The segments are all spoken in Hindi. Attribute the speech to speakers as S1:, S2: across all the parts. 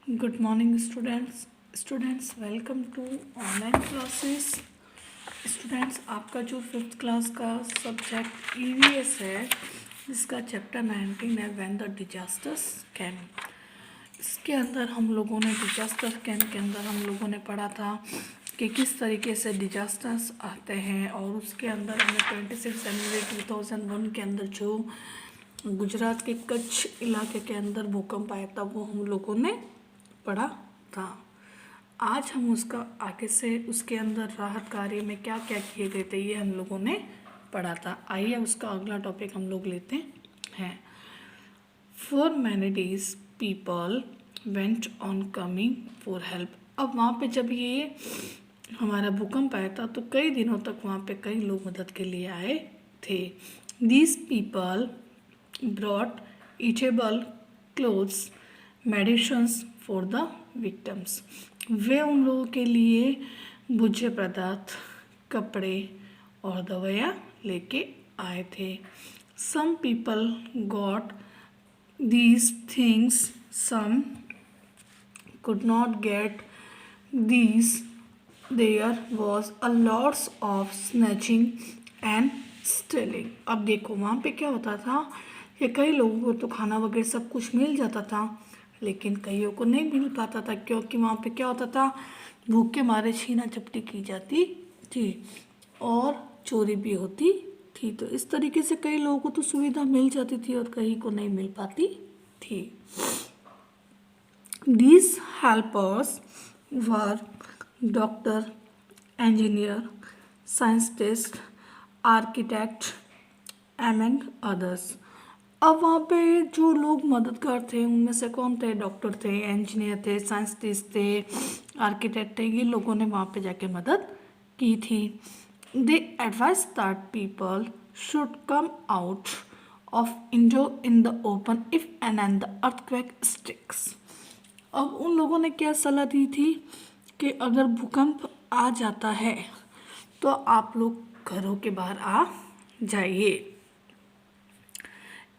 S1: Good morning, students. Students, welcome to online classes. Students, आपका जो फिफ्थ क्लास का सब्जेक्ट ईवीएस है, जिसका चैप्टर 19 है व्हेन द डिजास्टर्स कैम. इसके अंदर हम लोगों ने डिजास्टर कैम के अंदर हम लोगों ने पढ़ा था कि किस तरीके से डिजास्टर्स आते हैं, और उसके अंदर हमने 26 जनवरी 2001 के अंदर जो गुजरात के कच्छ इलाके के अंदर भूकंप आया था वो हम लोगों ने पढ़ा था. आज हम उसका आगे से उसके अंदर राहत कार्य में क्या क्या किए गए थे ये हम लोगों ने पढ़ा था. आइए उसका अगला टॉपिक हम लोग लेते हैं. For many days people went on coming for help. अब वहाँ पे जब ये हमारा भूकंप आया था तो कई दिनों तक वहाँ पे कई लोग मदद के लिए आए थे. These people brought eatable clothes medicines for the victims. वे उन लोगों के लिए भोज्य पदार्थ, कपड़े और दवाइयाँ लेके आए थे. Some people got these things, some could not get these. There was a lots of snatching and stealing. अब देखो वहाँ पे क्या होता था कि कई लोगों को तो खाना वगैरह सब कुछ मिल जाता था, लेकिन कईयों को नहीं मिल पाता था, क्योंकि वहाँ पे क्या होता था, भूख के मारे छीना झपटी की जाती थी और चोरी भी होती थी. तो इस तरीके से कई लोगों को तो सुविधा मिल जाती थी और कहीं को नहीं मिल पाती थी. These helpers were doctor, engineer, scientist, architect, among others. अब वहाँ पे जो लोग मददगार थे उनमें से कौन थे? डॉक्टर थे, इंजीनियर थे, साइंटिस्ट थे, आर्किटेक्ट थे. ये लोगों ने वहाँ पे जाके मदद की थी. They advise that people should come out of indoor in the open if and the earthquake strikes. अब उन लोगों ने क्या सलाह दी थी कि अगर भूकंप आ जाता है तो आप लोग घरों के बाहर आ जाइए.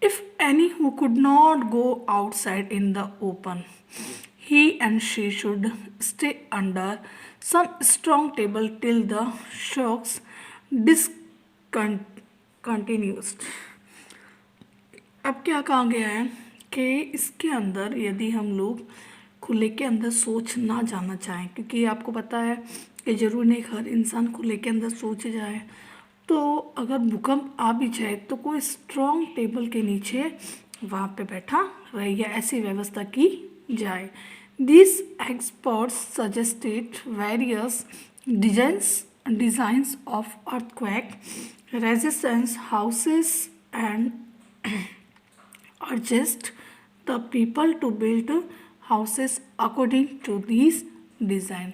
S1: If any who could not go outside in the open, he and she should stay under some strong table till the shocks discontinued. अब क्या कहा गया है कि इसके अंदर यदि हम लोग खुले के अंदर सोच ना जाना चाहें, क्योंकि आपको पता है कि जरूरी नहीं हर इंसान खुले के अंदर सोच जाए, तो अगर भूकंप आ भी जाए तो कोई स्ट्रॉन्ग टेबल के नीचे वहाँ पे बैठा रहिए, ऐसी व्यवस्था की जाए. This experts suggested various designs of earthquake resistance houses and urged the people to build houses according to these design.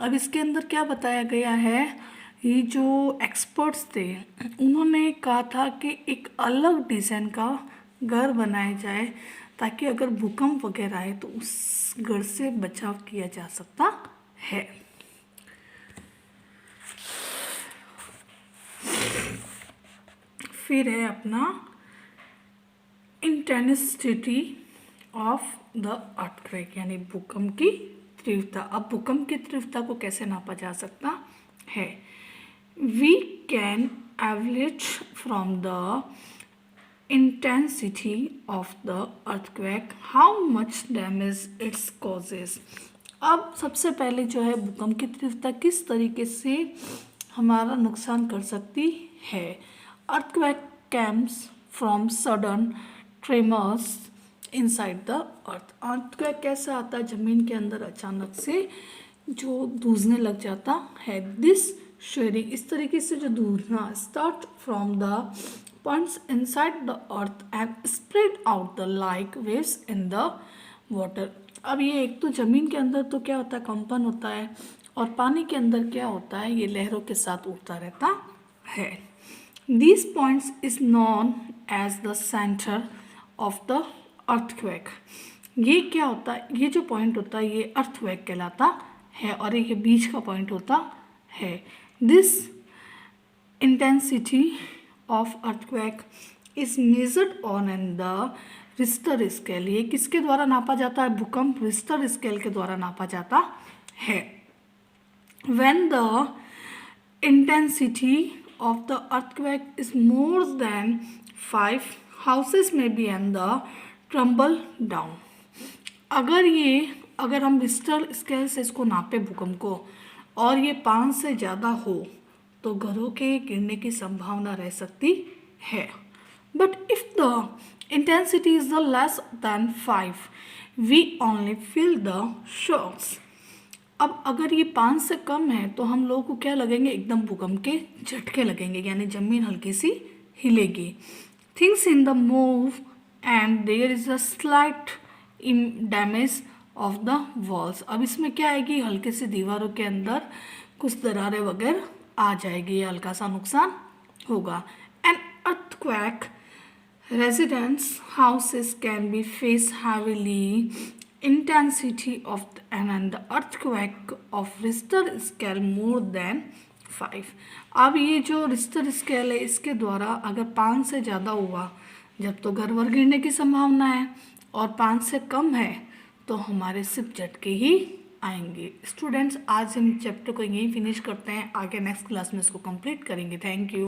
S1: अब इसके अंदर क्या बताया गया है, ये जो एक्सपर्ट्स थे उन्होंने कहा था कि एक अलग डिज़ाइन का घर बनाया जाए ताकि अगर भूकंप वगैरह आए तो उस घर से बचाव किया जा सकता है. फिर है अपना इंटेंसिटी ऑफ द अर्थक्वेक, यानी भूकंप की तीव्रता. अब भूकंप की तीव्रता को कैसे नापा जा सकता है? We can average from the intensity of the earthquake how much damage it's causes. अब सबसे पहले जो है भूकंप की तीव्रता किस तरीके से हमारा नुकसान कर सकती है. Earthquake comes from sudden tremors inside the earth. Earthquake कैसा आता है? जमीन के अंदर अचानक से जो धूसने लग जाता है. दिस शेयरिंग, इस तरीके से जो धूसना start from the points inside the earth and spread out the like waves in the water. अब ये एक तो जमीन के अंदर तो क्या होता है, कंपन होता है, और पानी के अंदर क्या होता है, ये लहरों के साथ उड़ता रहता है. These points is known as the center of the earthquake. ये क्या होता है, ये जो पॉइंट होता है ये अर्थक्वेक कहलाता है और ये बीच का पॉइंट होता है. This intensity of earthquake is measured on the Richter scale, ये किसके द्वारा नापा जाता है? भूकंप रिश्टर स्केल के द्वारा नापा जाता है। When the intensity of the earthquake is more than 5, houses may be on the tumble down. अगर हम रिश्टर स्केल से इसको नापे भूकंप को और ये 5 से ज़्यादा हो तो घरों के गिरने की संभावना रह सकती है। But if the intensity is the less then 5, we only feel the shocks. अब अगर ये 5 से कम है तो हम लोगों को क्या लगेंगे? एकदम भूकंप के झटके लगेंगे, यानी जमीन हल्की सी हिलेगी। Things in the move and there is a slight damage of the walls. अब इसमें क्या आएगी? हल्के से दीवारों के अंदर कुछ दरारें वगैरह आ जाएगी, ये हल्का सा नुकसान होगा। An earthquake residents houses can be face heavily intensity of and the earthquake of Richter scale more than 5। अब ये जो रिश्टर स्केल है इसके द्वारा अगर 5 से ज़्यादा हुआ जब तो घर वर गिरने की संभावना है, और 5 से कम है तो हमारे सिर्फ झटके ही आएंगे। स्टूडेंट्स, आज हम चैप्टर को यहीं फिनिश करते हैं, आगे नेक्स्ट क्लास में इसको कंप्लीट करेंगे। Thank you.